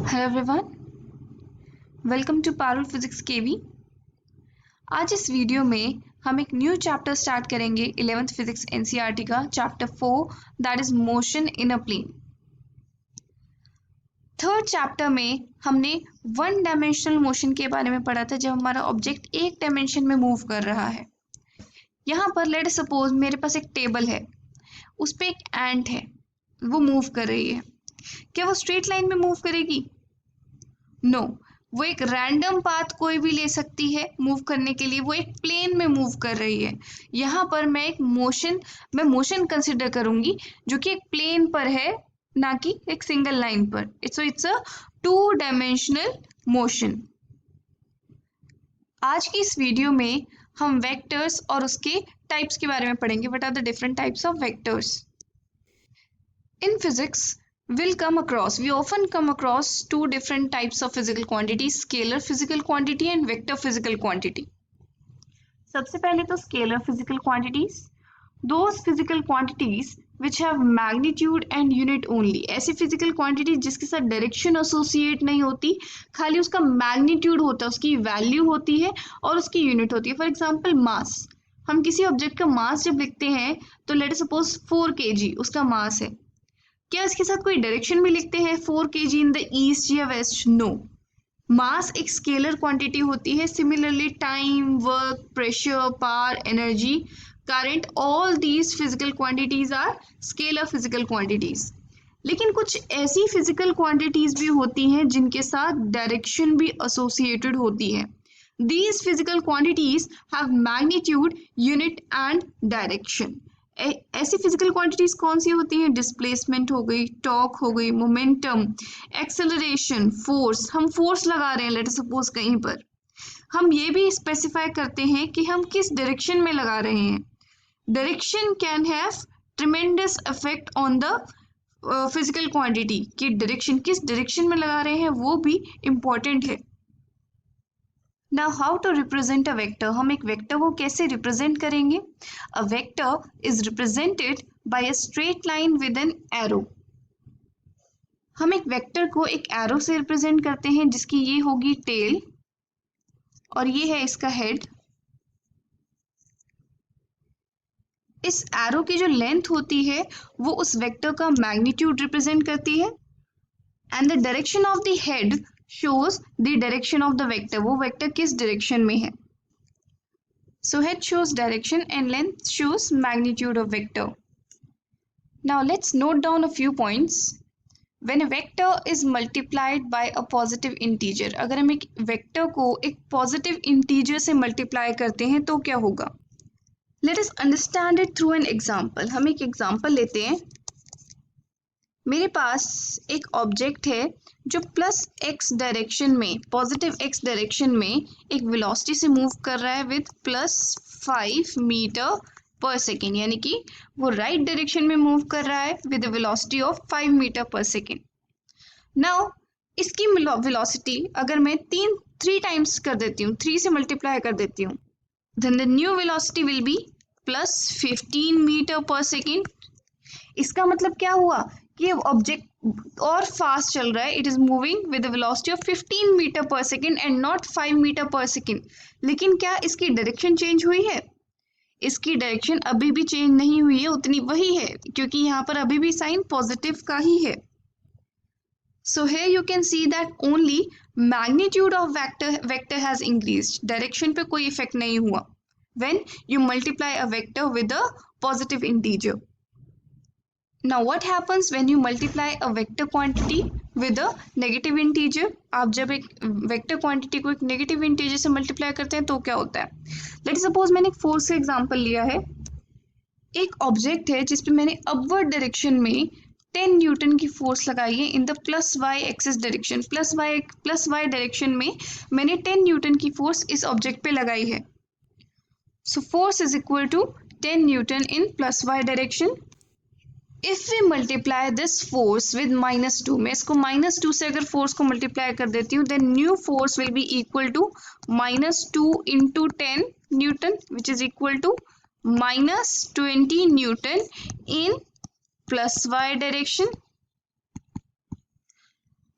Hello everyone, welcome to Parul physics KV. आज इस video में हम एक न्यू चैप्टर स्टार्ट करेंगे 11th फिजिक्स एनसीईआरटी का chapter 4 that is motion in a plane. Third chapter में हमने वन डायमेंशनल मोशन के बारे में पढ़ा था, जब हमारा ऑब्जेक्ट एक डायमेंशन में मूव कर रहा है। यहाँ पर लेट सपोज मेरे पास एक टेबल है, उस पर एक एंट है, वो मूव कर रही है। क्या वो स्ट्रेट लाइन में मूव करेगी? नो, वो एक रैंडम पाथ कोई भी ले सकती है मूव करने के लिए। वो एक प्लेन में मूव कर रही है। यहाँ पर मैं मोशन कंसिडर करूंगी जो कि एक प्लेन पर है, ना कि एक सिंगल लाइन पर। It's a two dimensional motion. आज की इस वीडियो में हम वेक्टर्स और उसके टाइप्स के बारे में पढ़ेंगे। What are the different types of vectors in physics? We often come across two different types of physical quantities, scalar physical quantity and vector physical quantity. सबसे पहले तो scalar physical quantities, those physical quantities which have magnitude and unit only. ऐसी physical quantity जिसके साथ direction associate नहीं होती, खाली उसका magnitude होता है, उसकी value होती है और उसकी unit होती है। For example, mass, हम किसी ऑब्जेक्ट का मास जब लिखते हैं तो लेट सपोज 4 kg उसका मास है। क्या इसके साथ कोई डायरेक्शन भी लिखते हैं 4 kg इन द ईस्ट या वेस्ट? नो। मास एक स्केलर क्वांटिटी होती है। Similarly time, work, pressure, power, energy, current, all these physical quantities are scalar physical quantities. लेकिन कुछ ऐसी फिजिकल क्वांटिटीज भी होती हैं जिनके साथ डायरेक्शन भी एसोसिएटेड होती है। These physical quantities have magnitude, unit and direction. ऐसी फिजिकल क्वांटिटीज कौन सी होती हैं? डिस्प्लेसमेंट हो गई, टॉर्क हो गई, मोमेंटम, एक्सेलरेशन, फोर्स। हम फोर्स लगा रहे हैं लेट सपोज कहीं पर, हम ये भी स्पेसिफाई करते हैं कि हम किस डायरेक्शन में लगा रहे हैं। Direction can have tremendous effect on the physical quantity, कि डायरेक्शन किस डायरेक्शन में लगा रहे हैं वो भी इम्पोर्टेंट है। Now how to represent a vector? हम एक वेक्टर को कैसे रिप्रेजेंट करेंगे? A vector is represented by a straight line with an arrow. हम एक वेक्टर को एक एरो से रिप्रेजेंट करते हैं जिसकी ये होगी टेल और ये है इसका हेड। इस एरो की जो लेंथ होती है वो उस वेक्टर का मैग्नीट्यूड रिप्रेजेंट करती है and the direction of the head shows the direction of the vector. वो वेक्टर किस डायरेक्शन में है। So head shows direction and length shows magnitude of vector. Now let's note down a few points. When a vector is multiplied by a positive integer, अगर हम एक vector को एक positive integer से multiply करते हैं तो क्या होगा? Let us understand it through an example. हम एक एग्जाम्पल लेते हैं। मेरे पास एक ऑब्जेक्ट है जो प्लस एक्स डायरेक्शन में, पॉजिटिव एक्स डायरेक्शन में एक वेलोसिटी से मूव कर रहा है with plus 5 metre per second, यानी कि वो राइट डायरेक्शन में मूव कर रहा है with a velocity of 5 metre per second. Now इसकी वेलोसिटी अगर मैं 3 टाइम्स कर देती हूँ, 3 से मल्टीप्लाई कर देती हूँ, then the new velocity will be plus 15 metre per second. इसका मतलब क्या हुआ कि ऑब्जेक्ट और फास्ट चल रहा है। It is moving with a velocity of 15 metre per second and not 5 metre per second. लेकिन क्या इसकी डायरेक्शन चेंज हुई है? इसकी डायरेक्शन अभी भी चेंज नहीं हुई है, उतनी वही है, क्योंकि यहाँ पर अभी भी साइन पॉजिटिव का ही है। So here you can see that only magnitude of vector has increased, direction पे कोई इफेक्ट नहीं हुआ when you multiply a vector with a positive integer. Now what happens when you multiply a vector quantity with a negative integer? आप जब एक vector quantity को एक negative integer से मल्टीप्लाई करते हैं तो क्या होता है? लेट्स सपोज मैंने एक फोर्स का एग्जांपल लिया है। एक ऑब्जेक्ट है जिस पे मैंने अपवर्ड डायरेक्शन में 10 न्यूटन की फोर्स लगाई है in the plus Y axis direction. Plus Y direction में मैंने 10 न्यूटन की फोर्स इस ऑब्जेक्ट पे लगाई है। So force is equal to 10 newton in plus Y direction. If we multiply this force with -2, मैं इसको -2 से अगर फोर्स को मल्टीप्लाई कर देती हूँ, then new force will be equal to -2 into 10 Newton which is equal to -20 Newton in plus y direction.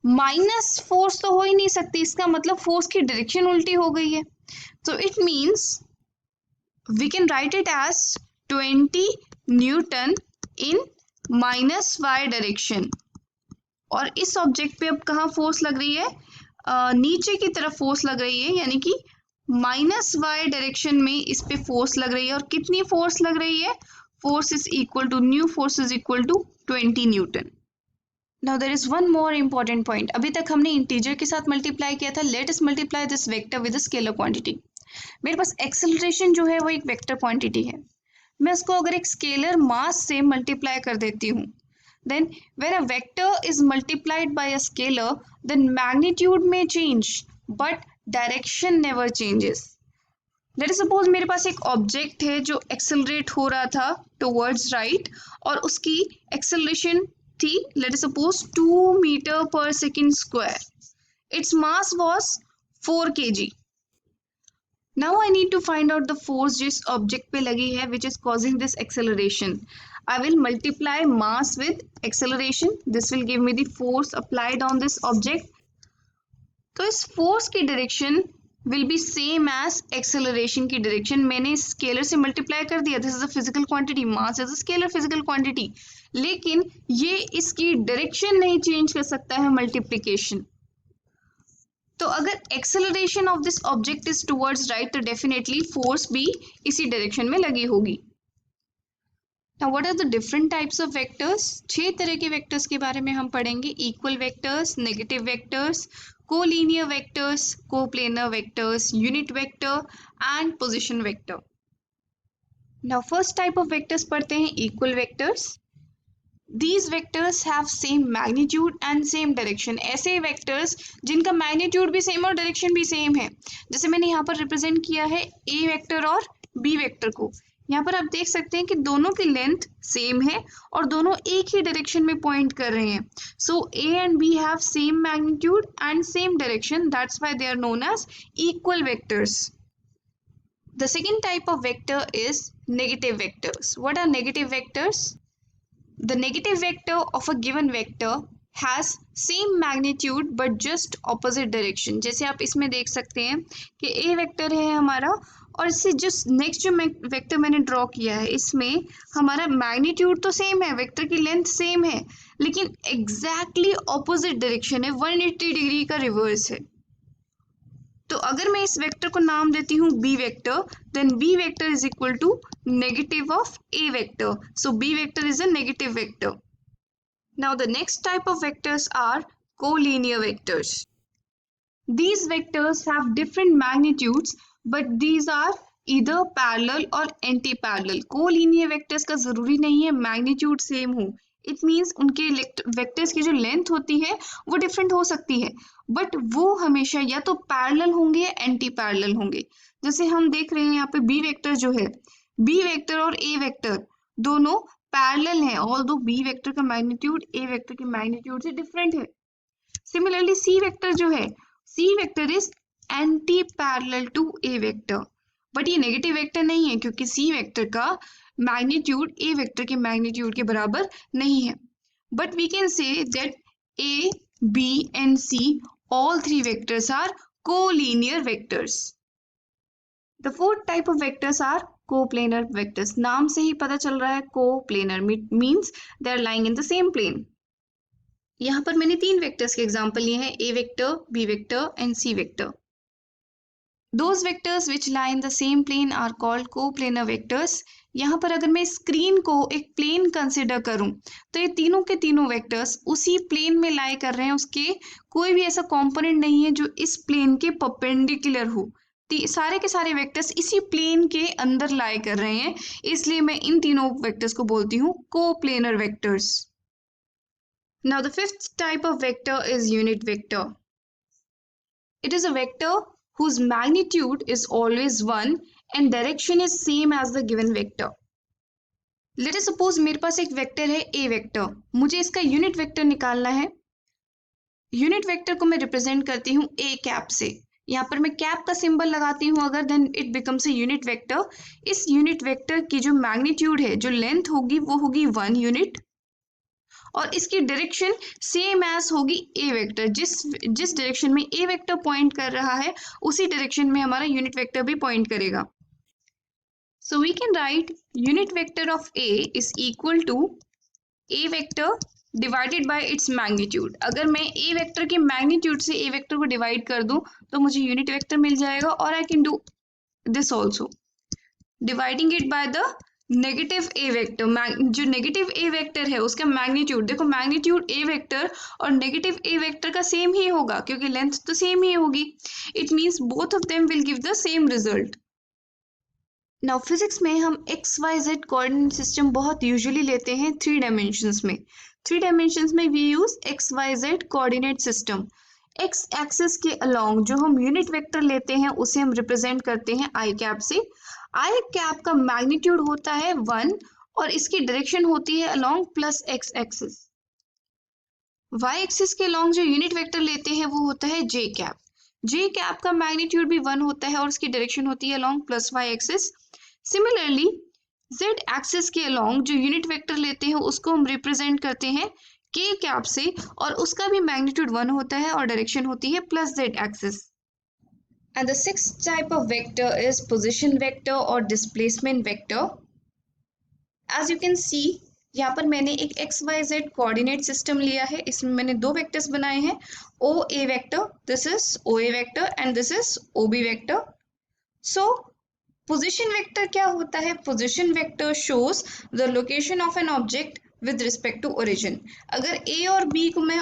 Minus force तो हो ही नहीं सकती, इसका मतलब फोर्स की डायरेक्शन उल्टी हो गई है. So it means we can write it as 20 Newton in minus y direction. और इस ऑब्जेक्ट पे अब कहाँ फोर्स लग रही है? नीचे की तरफ फोर्स लग रही है, यानी कि माइनस वाई डायरेक्शन में इस पे फोर्स लग रही है. और कितनी फोर्स लग रही है? Force is equal to new force is equal to 20 newton. Now there is one more important point. अभी तक हमने इंटीजर के साथ मल्टीप्लाई किया था. Let us multiply this vector with a scalar quantity. मेरे पास एक्सेलरेशन जो है वो एक वेक्टर क्वांटिटी है. मैं इसको अगर एक स्केलर मास से मल्टीप्लाई कर देती हूँ, then when a vector is multiplied by a scalar, then magnitude may change but direction never changes. Let us suppose मेरे पास एक ऑब्जेक्ट है जो एक्सेलरेट हो रहा था टुवर्ड्स राइट, और उसकी एक्सेलरेशन थी let us suppose 2 metre per second square. its mass was 4 kg. Now I need to find out the force जिस ऑब्जेक्ट पे लगी है which is causing this acceleration. I will multiply mass with acceleration. This will give me the force applied on this object. तो इस force की direction will be same as acceleration की direction. मैंने scalar से multiply कर दिया. This is a physical quantity. Mass is a scalar physical quantity. लेकिन ये इसकी डायरेक्शन नहीं चेंज कर सकता है मल्टीप्लिकेशन. तो अगर acceleration of this object is towards right, तो डेफिनेटली फोर्स भी इसी डायरेक्शन में लगी होगी. Now what are the different types of vectors? 6 तरह के वेक्टर्स के बारे में हम पढ़ेंगे. Equal vectors, negative vectors, collinear vectors, coplanar vectors, unit vector and position vector. Now first type of vectors पढ़ते हैं, equal vectors. These vectors have same magnitude and same direction. ऐसे वेक्टर्स जिनका मैग्नीट्यूड भी सेम और direction भी same है. जैसे मैंने यहाँ पर रिप्रेजेंट किया है ए वेक्टर और बी वेक्टर को. यहाँ पर आप देख सकते हैं कि दोनों की लेंथ सेम है और दोनों एक ही डायरेक्शन में पॉइंट कर रहे हैं. So A and B have same magnitude and same direction. That's why they are known as equal vectors. The second type of vector is negative vectors. What are negative vectors? The negative vector of a given vector has same magnitude but just opposite direction. जैसे आप इसमें देख सकते हैं कि a vector है हमारा, और इससे जो नेक्स्ट जो वेक्टर मैंने ड्रॉ किया है इसमें हमारा मैग्नीट्यूड तो सेम है, वेक्टर की लेंथ सेम है, लेकिन एग्जैक्टली ऑपोजिट डायरेक्शन है, 180 डिग्री का रिवर्स है. तो अगर मैं इस वेक्टर को नाम देती हूँ B vector, then B vector is equal to negative of A vector. So B vector is a negative vector. Now the next type of vectors are collinear vectors. These vectors have different magnitudes, but these are either parallel or anti-parallel. Collinear vectors का जरूरी नहीं है magnitude same हो. It means उनके vectors की जो length होती है वो डिफरेंट हो सकती है, बट वो हमेशा या तो पैरेलल होंगे या एंटी पैरेलल होंगे. जैसे हम देख रहे हैं यहाँ पे बी वेक्टर जो है, बी वेक्टर और ए वेक्टर दोनों पैरेलल हैं, ऑल्दो बी वेक्टर का मैग्नीट्यूड ए वेक्टर के मैग्नीट्यूड से डिफरेंट है. सिमिलरली सी वेक्टर जो है, C vector is anti parallel to A vector, but ये नेगेटिव वेक्टर नहीं है क्योंकि सी वेक्टर का मैग्नीट्यूड ए वेक्टर के मैग्नीट्यूड के बराबर नहीं है. But we can say that A, B and C all three vectors are collinear vectors. The fourth type of vectors are coplanar vectors. नाम से ही पता चल रहा है coplanar means they are lying in the same plane. यहाँ पर मैंने 3 vectors के एग्जाम्पल लिए हैं, A vector, B vector and C vector. Those vectors which lie in the same plane are called coplanar vectors. यहाँ पर अगर मैं स्क्रीन को एक प्लेन कंसिडर करूं तो ये तीनों के तीनों वेक्टर्स उसी प्लेन में लाई कर रहे हैं, उसके कोई भी ऐसा कंपोनेंट नहीं है जो इस प्लेन के परपेंडिकुलर हो. सारे के सारे वेक्टर्स इसी प्लेन के अंदर लाई कर रहे हैं, इसलिए मैं इन तीनों वेक्टर्स को बोलती हूँ coplanar vectors. Now the fifth type of vector is unit vector. It is a vector whose magnitude is always 1 and direction is same as the given vector. Let us suppose मेरे पास एक vector है a vector, मुझे इसका unit vector निकालना है. Unit vector को मैं represent करती हूँ a कैप से. यहाँ पर मैं कैप का सिंबल लगाती हूँ अगर, then it becomes a unit vector. इस यूनिट वेक्टर की जो मैग्नीट्यूड है, जो लेंथ होगी वो होगी 1 यूनिट, और इसकी डायरेक्शन सेम एज होगी ए वेक्टर। जिस डायरेक्शन में ए वेक्टर पॉइंट कर रहा है उसी डायरेक्शन में हमारा यूनिट वेक्टर भी पॉइंट करेगा। So we can write unit vector of A is equal to A vector divided by its magnitude. अगर मैं ए वेक्टर के मैग्नीट्यूड से ए वेक्टर को डिवाइड कर दूं तो मुझे यूनिट वेक्टर मिल जाएगा। और I can do this also dividing it by the negative A vector. जो नेगेटिव ए वेक्टर है उसका मैग्नीट्यूड, देखो मैग्नीट्यूड ए वेक्टर और नेगेटिव ए वेक्टर का सेम ही होगा क्योंकि लेंथ तो सेम ही होगी। It means both of them will give the same result. Now physics में हम X Y Z coordinate system बहुत यूजुअली लेते हैं 3 डायमेंशंस में। 3 डायमेंशंस में we use X Y Z coordinate system. X axis के अलोंग जो हम यूनिट वेक्टर लेते हैं उसे हम रिप्रेजेंट करते हैं आई कैप से। आई कैप का मैग्नीट्यूड होता है 1 और इसकी डायरेक्शन होती है along plus X axis. Y axis के अलोंग जो यूनिट वेक्टर लेते हैं वो होता है जे कैप। जे कैप का मैग्नीट्यूड भी 1 होता है और उसकी डायरेक्शन होती है along plus Y axis. Similarly Z axis के अलोंग जो यूनिट वेक्टर लेते हैं उसको हम रिप्रेजेंट करते हैं के कैप से और उसका भी मैग्नीट्यूड 1 होता है और डायरेक्शन होती है plus Z axis. And the sixth type of vector is position vector or displacement vector. As you can see, यहाँ पर मैंने एक XYZ coordinate system लिया है। इसमें मैंने 2 vectors बनाए हैं, OA vector, this is OA vector and this is OB vector. So, position vector क्या होता है? Position vector shows the location of an object with respect to origin. अगर A और B को मैं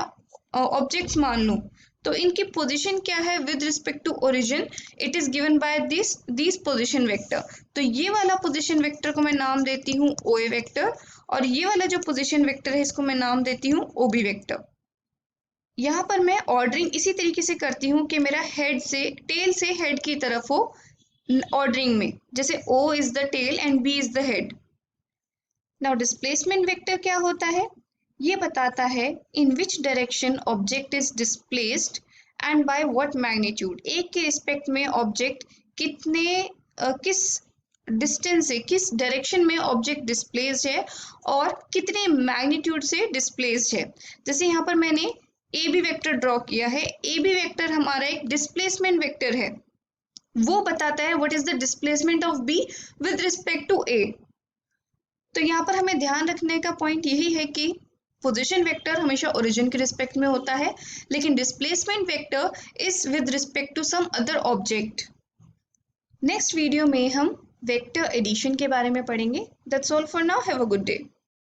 objects मान लूँ तो इनकी पोजीशन क्या है with respect to origin, it is given by this position vector. तो ये वाला पोजीशन वेक्टर को मैं नाम देती हूँ ओए वेक्टर और ये वाला जो पोजीशन वेक्टर है इसको मैं नाम देती हूँ ओबी वेक्टर। यहाँ पर मैं ऑर्डरिंग इसी तरीके से करती हूँ कि मेरा हेड से टेल से हेड की तरफ हो ऑर्डरिंग में, जैसे O is the tail and B is the head. Now displacement vector क्या होता है? ये बताता है in which direction object is displaced and by what magnitude. एक के रिस्पेक्ट में ऑब्जेक्ट किस डिस्टेंस से, किस डायरेक्शन में ऑब्जेक्ट डिस्प्लेस्ड है और कितने मैग्नीट्यूड से डिस्प्लेस्ड है। जैसे यहाँ पर मैंने ए बी वेक्टर ड्रॉ किया है। ए बी वेक्टर हमारा एक डिस्प्लेसमेंट वेक्टर है, वो बताता है what is the displacement of B with respect to A. तो यहाँ पर हमें ध्यान रखने का पॉइंट यही है कि पोजीशन वेक्टर हमेशा ओरिजिन के रिस्पेक्ट में होता है, लेकिन displacement vector is with respect to some other object. Next video में हम वेक्टर एडिशन के बारे में पढ़ेंगे। That's all for now, have a good day.